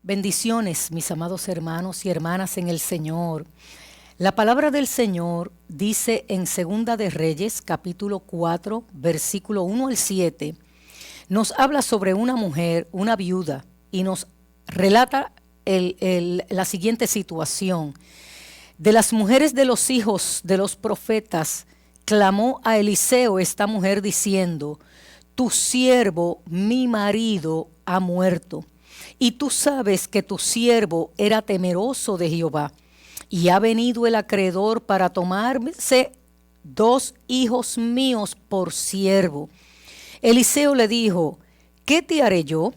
Bendiciones, mis amados hermanos y hermanas en el Señor. La palabra del Señor dice en Segunda de Reyes, capítulo 4, versículo 1 al 7, nos habla sobre una mujer, una viuda, y nos relata la siguiente situación. De las mujeres de los hijos de los profetas, clamó a Eliseo esta mujer diciendo: tu siervo, mi marido, ha muerto. Y tú sabes que tu siervo era temeroso de Jehová, y ha venido el acreedor para tomarse 2 hijos míos por siervo. Eliseo le dijo: ¿qué te haré yo?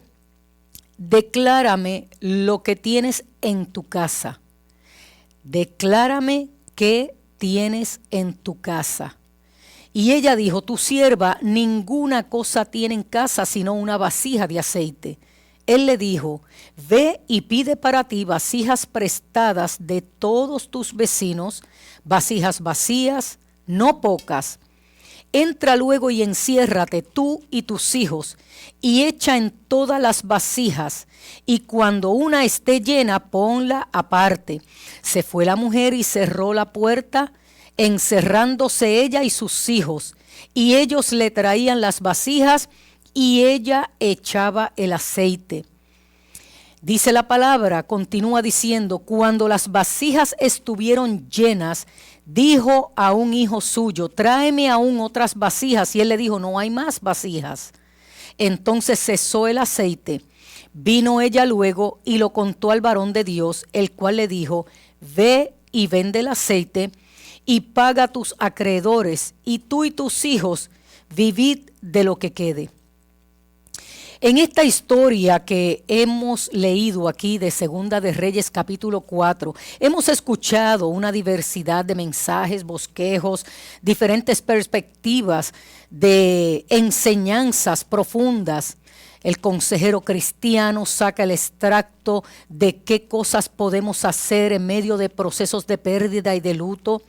Declárame lo que tienes en tu casa. Declárame qué tienes en tu casa. Y ella dijo: tu sierva ninguna cosa tiene en casa sino una vasija de aceite. Él le dijo: ve y pide para ti vasijas prestadas de todos tus vecinos, vasijas vacías, no pocas. Entra luego y enciérrate tú y tus hijos, y echa en todas las vasijas, y cuando una esté llena, ponla aparte. Se fue la mujer y cerró la puerta, encerrándose ella y sus hijos, y ellos le traían las vasijas, y ella echaba el aceite. Dice la palabra, continúa diciendo: cuando las vasijas estuvieron llenas, dijo a un hijo suyo: tráeme aún otras vasijas. Y él le dijo: no hay más vasijas. Entonces cesó el aceite. Vino ella luego y lo contó al varón de Dios, el cual le dijo: ve y vende el aceite y paga a tus acreedores, y tú y tus hijos vivid de lo que quede. En esta historia que hemos leído aquí de Segunda de Reyes capítulo 4, hemos escuchado una diversidad de mensajes, bosquejos, diferentes perspectivas de enseñanzas profundas. El consejero cristiano saca el extracto de qué cosas podemos hacer en medio de procesos de pérdida y de luto.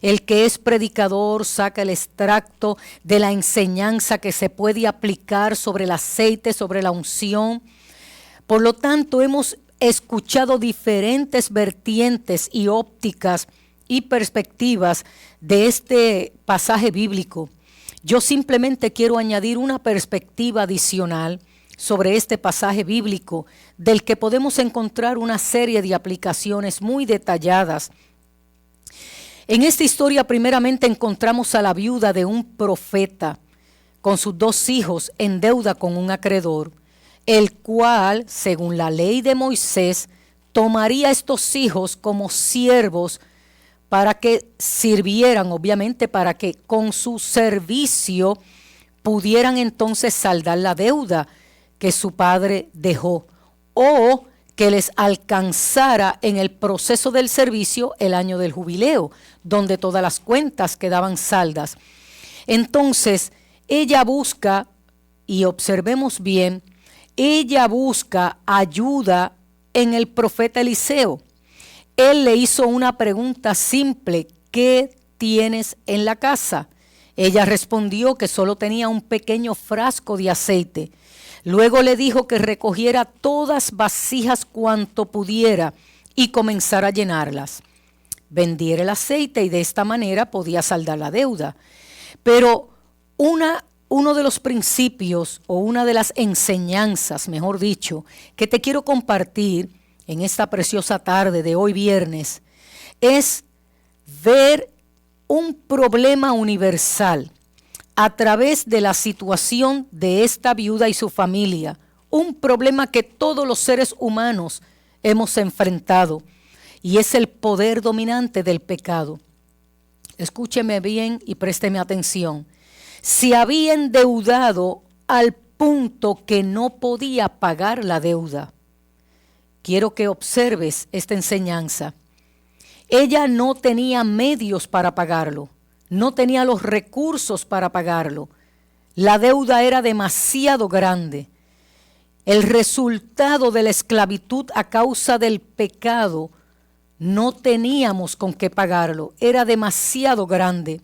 El que es predicador saca el extracto de la enseñanza que se puede aplicar sobre el aceite, sobre la unción. Por lo tanto, hemos escuchado diferentes vertientes y ópticas y perspectivas de este pasaje bíblico. Yo simplemente quiero añadir una perspectiva adicional sobre este pasaje bíblico, del que podemos encontrar una serie de aplicaciones muy detalladas. En esta historia primeramente encontramos a la viuda de un profeta con sus 2 hijos en deuda con un acreedor, el cual, según la ley de Moisés, tomaría a estos hijos como siervos para que sirvieran, obviamente, para que con su servicio pudieran entonces saldar la deuda que su padre dejó, o que les alcanzara en el proceso del servicio el año del jubileo, donde todas las cuentas quedaban saldas. Entonces, ella busca, y observemos bien, ella busca ayuda en el profeta Eliseo. Él le hizo una pregunta simple: ¿qué tienes en la casa? Ella respondió que solo tenía un pequeño frasco de aceite. Luego le dijo que recogiera todas vasijas cuanto pudiera y comenzara a llenarlas. Vendiera el aceite y de esta manera podía saldar la deuda. Pero uno de los principios, o una de las enseñanzas, mejor dicho, que te quiero compartir en esta preciosa tarde de hoy viernes, es ver un problema universal a través de la situación de esta viuda y su familia, un problema que todos los seres humanos hemos enfrentado, y es el poder dominante del pecado. Escúcheme bien y présteme atención. Se había endeudado al punto que no podía pagar la deuda. Quiero que observes esta enseñanza. Ella no tenía medios para pagarlo. No tenía los recursos para pagarlo. La deuda era demasiado grande. El resultado de la esclavitud a causa del pecado, no teníamos con qué pagarlo. Era demasiado grande.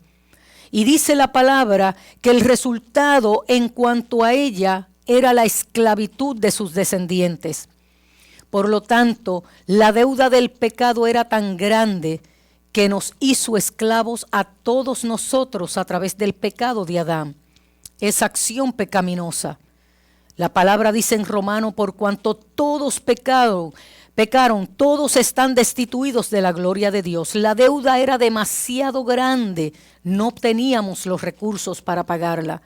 Y dice la palabra que el resultado en cuanto a ella era la esclavitud de sus descendientes. Por lo tanto, la deuda del pecado era tan grande que nos hizo esclavos a todos nosotros a través del pecado de Adán. Esa acción pecaminosa. La palabra dice en Romano, por cuanto todos pecaron, todos están destituidos de la gloria de Dios. La deuda era demasiado grande, no teníamos los recursos para pagarla.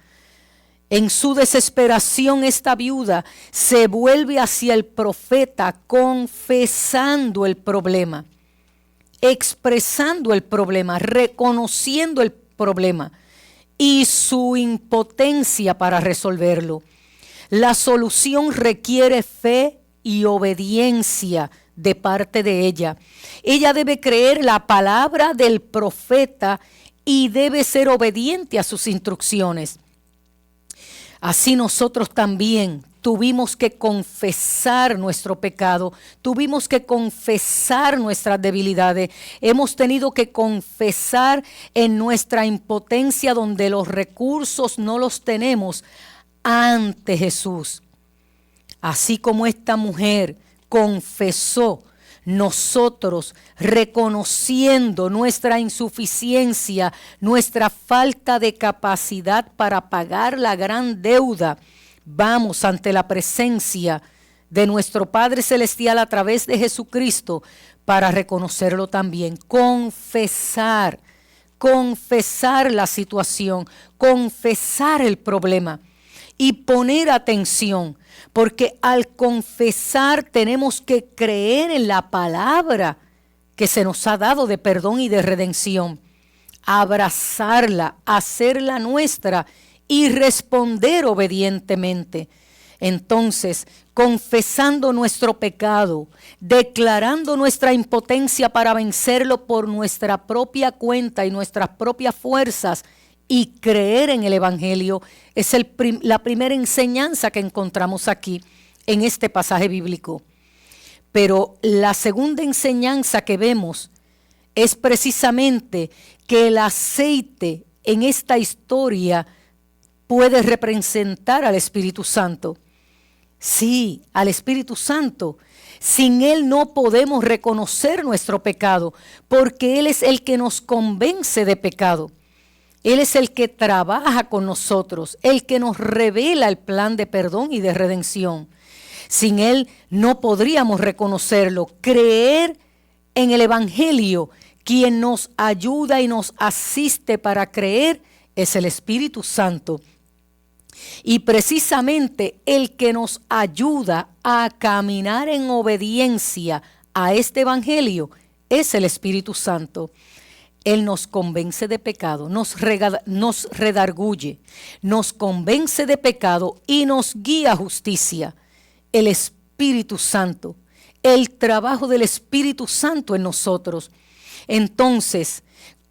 En su desesperación, esta viuda se vuelve hacia el profeta confesando el problema, expresando el problema, reconociendo el problema y su impotencia para resolverlo. La solución requiere fe y obediencia de parte de ella. Ella debe creer la palabra del profeta y debe ser obediente a sus instrucciones. Así nosotros también tuvimos que confesar nuestro pecado, tuvimos que confesar nuestras debilidades, hemos tenido que confesar en nuestra impotencia donde los recursos no los tenemos ante Jesús. Así como esta mujer confesó, nosotros reconociendo nuestra insuficiencia, nuestra falta de capacidad para pagar la gran deuda, vamos ante la presencia de nuestro Padre Celestial a través de Jesucristo para reconocerlo también. Confesar la situación, confesar el problema y poner atención. Porque al confesar tenemos que creer en la palabra que se nos ha dado de perdón y de redención. Abrazarla, hacerla nuestra y responder obedientemente. Entonces, confesando nuestro pecado, declarando nuestra impotencia para vencerlo por nuestra propia cuenta y nuestras propias fuerzas, y creer en el Evangelio es la primera enseñanza que encontramos aquí en este pasaje bíblico. Pero la segunda enseñanza que vemos es precisamente que el aceite en esta historia puede representar al Espíritu Santo. Sí, al Espíritu Santo. Sin Él no podemos reconocer nuestro pecado, porque Él es el que nos convence de pecado. Él es el que trabaja con nosotros, el que nos revela el plan de perdón y de redención. Sin Él no podríamos reconocerlo. Creer en el Evangelio, quien nos ayuda y nos asiste para creer, es el Espíritu Santo. Y precisamente el que nos ayuda a caminar en obediencia a este Evangelio es el Espíritu Santo. Él nos convence de pecado, nos redarguye, nos convence de pecado y nos guía a justicia. El Espíritu Santo, el trabajo del Espíritu Santo en nosotros. Entonces,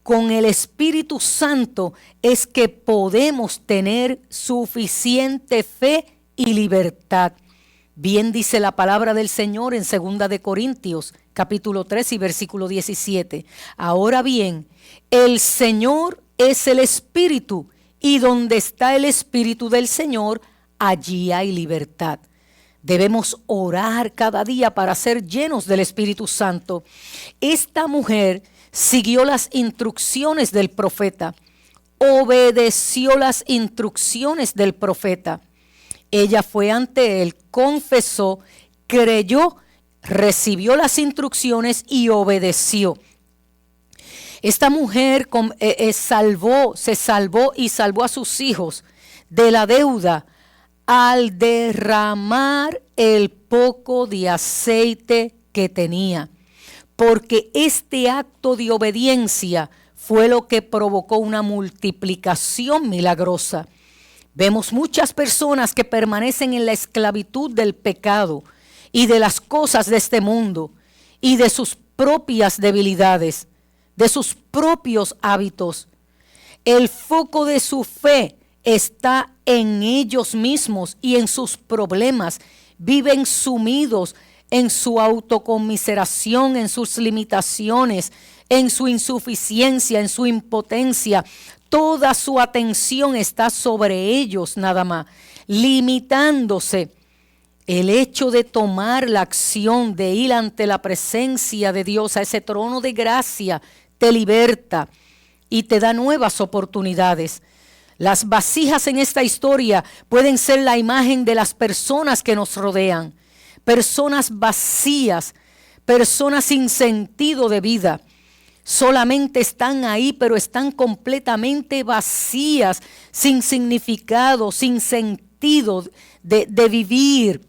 con el Espíritu Santo es que podemos tener suficiente fe y libertad. Bien dice la palabra del Señor en 2 de Corintios, capítulo 3 y versículo 17. Ahora bien, el Señor es el Espíritu, y donde está el Espíritu del Señor, allí hay libertad. Debemos orar cada día para ser llenos del Espíritu Santo. Esta mujer siguió las instrucciones del profeta, obedeció las instrucciones del profeta. Ella fue ante él, confesó, creyó, recibió las instrucciones y obedeció. Esta mujer se salvó y salvó a sus hijos de la deuda al derramar el poco de aceite que tenía, porque este acto de obediencia fue lo que provocó una multiplicación milagrosa. Vemos muchas personas que permanecen en la esclavitud del pecado y de las cosas de este mundo y de sus propias debilidades, de sus propios hábitos. El foco de su fe está en ellos mismos y en sus problemas. Viven sumidos en su autoconmiseración, en sus limitaciones, en su insuficiencia, en su impotencia. Toda su atención está sobre ellos nada más, limitándose El hecho de tomar la acción de ir ante la presencia de Dios, a ese trono de gracia, te liberta y te da nuevas oportunidades. Las vasijas en esta historia pueden ser la imagen de las personas que nos rodean, personas vacías, personas sin sentido de vida. Solamente están ahí, pero están completamente vacías, sin significado, sin sentido de vivir.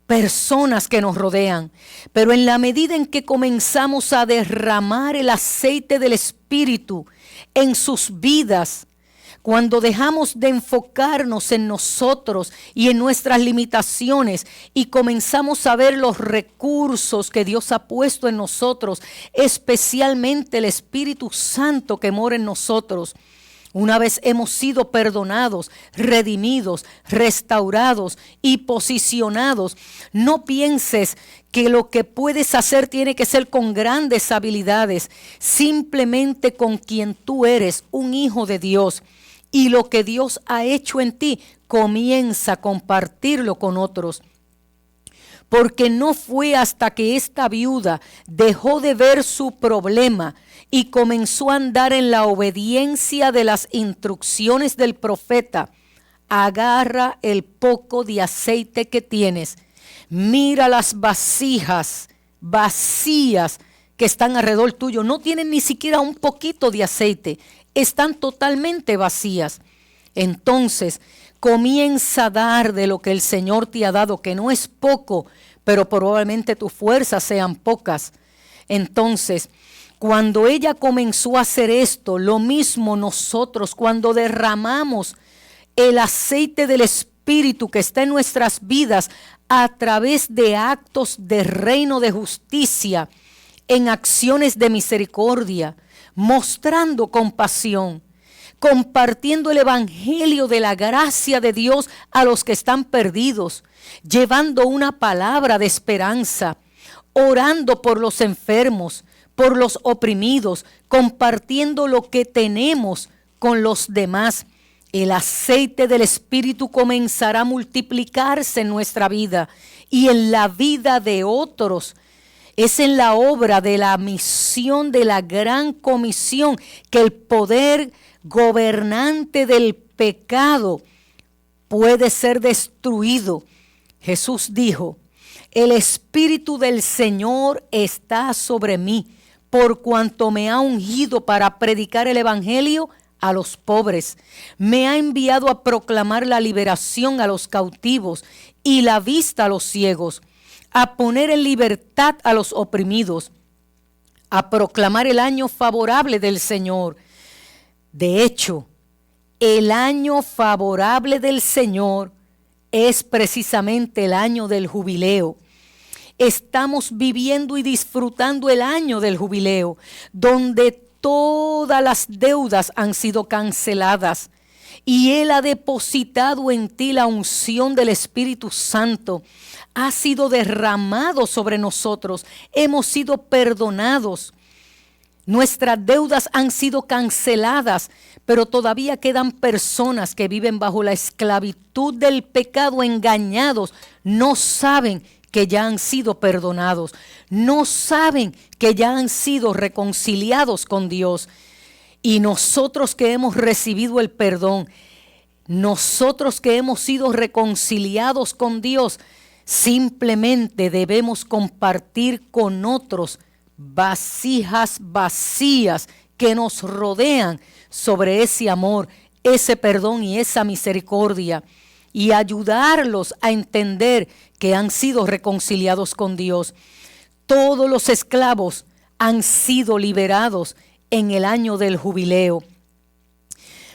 Personas que nos rodean, pero en la medida en que comenzamos a derramar el aceite del Espíritu en sus vidas, cuando dejamos de enfocarnos en nosotros y en nuestras limitaciones y comenzamos a ver los recursos que Dios ha puesto en nosotros, especialmente el Espíritu Santo que mora en nosotros. Una vez hemos sido perdonados, redimidos, restaurados y posicionados, no pienses que lo que puedes hacer tiene que ser con grandes habilidades, simplemente con quien tú eres, un hijo de Dios. Y lo que Dios ha hecho en ti, comienza a compartirlo con otros. Porque no fue hasta que esta viuda dejó de ver su problema y comenzó a andar en la obediencia de las instrucciones del profeta. Agarra el poco de aceite que tienes. Mira las vasijas vacías que están alrededor tuyo. No tienen ni siquiera un poquito de aceite. Están totalmente vacías. Entonces, comienza a dar de lo que el Señor te ha dado, que no es poco, pero probablemente tus fuerzas sean pocas. Entonces, cuando ella comenzó a hacer esto, lo mismo nosotros, cuando derramamos el aceite del Espíritu que está en nuestras vidas a través de actos de reino de justicia, en acciones de misericordia, mostrando compasión, compartiendo el evangelio de la gracia de Dios a los que están perdidos, llevando una palabra de esperanza, orando por los enfermos, por los oprimidos, compartiendo lo que tenemos con los demás. El aceite del Espíritu comenzará a multiplicarse en nuestra vida y en la vida de otros. Es en la obra de la misión de la gran comisión que el poder gobernante del pecado puede ser destruido. Jesús dijo: el Espíritu del Señor está sobre mí, por cuanto me ha ungido para predicar el evangelio a los pobres. Me ha enviado a proclamar la liberación a los cautivos y la vista a los ciegos, a poner en libertad a los oprimidos, a proclamar el año favorable del Señor. De hecho, el año favorable del Señor es precisamente el año del jubileo. Estamos viviendo y disfrutando el año del jubileo, donde todas las deudas han sido canceladas y Él ha depositado en ti la unción del Espíritu Santo. Ha sido derramado sobre nosotros, hemos sido perdonados. Nuestras deudas han sido canceladas, pero todavía quedan personas que viven bajo la esclavitud del pecado, engañados. No saben que ya han sido perdonados. No saben que ya han sido reconciliados con Dios. Y nosotros que hemos recibido el perdón, nosotros que hemos sido reconciliados con Dios, simplemente debemos compartir con otros vasijas vacías que nos rodean sobre ese amor, ese perdón y esa misericordia, y ayudarlos a entender que han sido reconciliados con Dios. Todos los esclavos han sido liberados en el año del jubileo.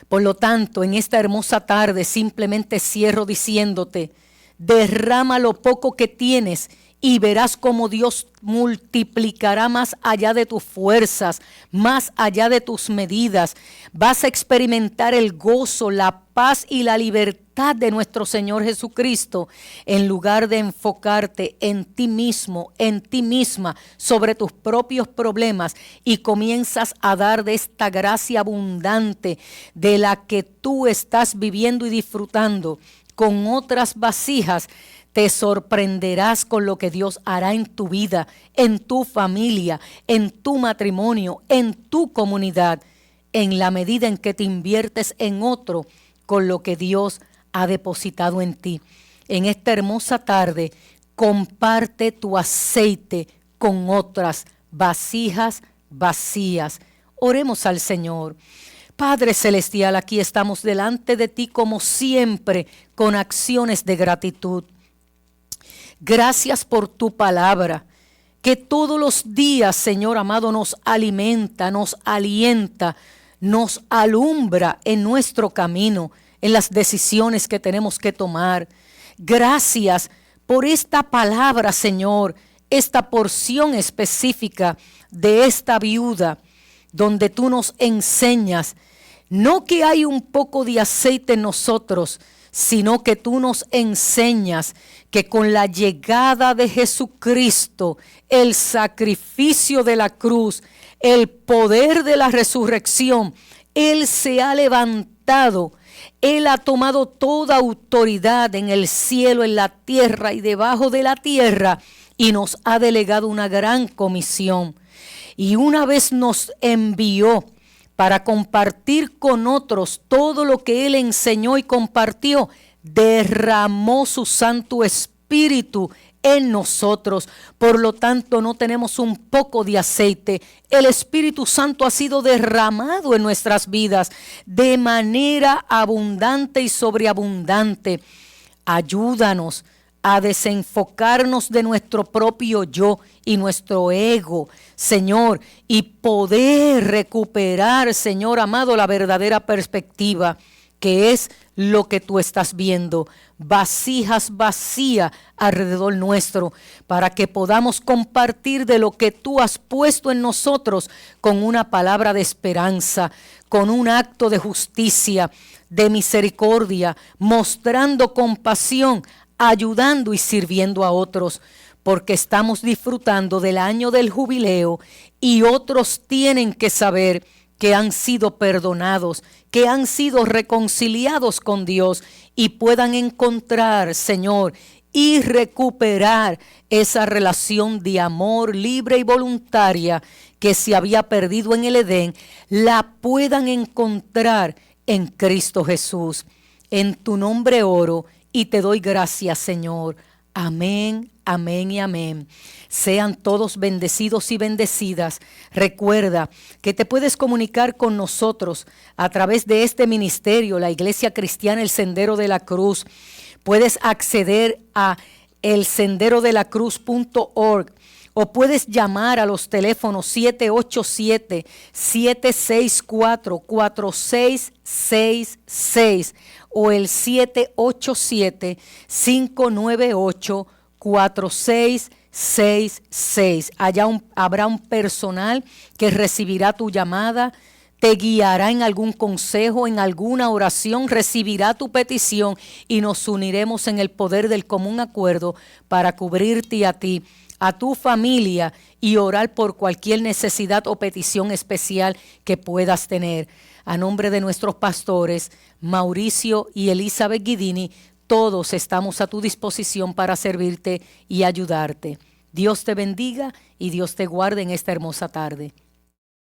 Por lo tanto, en esta hermosa tarde simplemente cierro diciéndote: derrama lo poco que tienes y verás cómo Dios multiplicará más allá de tus fuerzas, más allá de tus medidas. Vas a experimentar el gozo, la paz y la libertad de nuestro Señor Jesucristo, en lugar de enfocarte en ti mismo, en ti misma, sobre tus propios problemas, y comienzas a dar de esta gracia abundante de la que tú estás viviendo y disfrutando con otras vasijas. Te sorprenderás con lo que Dios hará en tu vida, en tu familia, en tu matrimonio, en tu comunidad, en la medida en que te inviertes en otro con lo que Dios ha depositado en ti. En esta hermosa tarde, comparte tu aceite con otras vasijas vacías. Oremos al Señor. Padre Celestial, aquí estamos delante de ti como siempre, con acciones de gratitud. Gracias por tu palabra, que todos los días, Señor amado, nos alimenta, nos alienta, nos alumbra en nuestro camino, en las decisiones que tenemos que tomar. Gracias por esta palabra, Señor, esta porción específica de esta viuda, donde tú nos enseñas, no que hay un poco de aceite en nosotros, sino que tú nos enseñas que con la llegada de Jesucristo, el sacrificio de la cruz, el poder de la resurrección, Él se ha levantado. Él ha tomado toda autoridad en el cielo, en la tierra y debajo de la tierra, y nos ha delegado una gran comisión. Y una vez nos envió para compartir con otros todo lo que Él enseñó y compartió, derramó su Santo Espíritu en nosotros. Por lo tanto, no tenemos un poco de aceite. El Espíritu Santo ha sido derramado en nuestras vidas de manera abundante y sobreabundante. Ayúdanos a desenfocarnos de nuestro propio yo y nuestro ego, Señor, y poder recuperar, Señor amado, la verdadera perspectiva, que es lo que tú estás viendo, vasijas vacías alrededor nuestro, para que podamos compartir de lo que tú has puesto en nosotros con una palabra de esperanza, con un acto de justicia, de misericordia, mostrando compasión, ayudando y sirviendo a otros, porque estamos disfrutando del año del jubileo y otros tienen que saber que han sido perdonados, que han sido reconciliados con Dios y puedan encontrar, Señor, y recuperar esa relación de amor libre y voluntaria que se había perdido en el Edén, la puedan encontrar en Cristo Jesús. En tu nombre oro y te doy gracias, Señor. Amén, amén y amén. Sean todos bendecidos y bendecidas. Recuerda que te puedes comunicar con nosotros a través de este ministerio, la Iglesia Cristiana El Sendero de la Cruz. Puedes acceder a elsenderodelacruz.org o puedes llamar a los teléfonos 787-764-4666 o el 787-598-4666. Allá habrá un personal que recibirá tu llamada, te guiará en algún consejo, en alguna oración, recibirá tu petición y nos uniremos en el poder del común acuerdo para cubrirte a ti, a tu familia y orar por cualquier necesidad o petición especial que puedas tener. A nombre de nuestros pastores, Mauricio y Elizabeth Guidini, todos estamos a tu disposición para servirte y ayudarte. Dios te bendiga y Dios te guarde en esta hermosa tarde.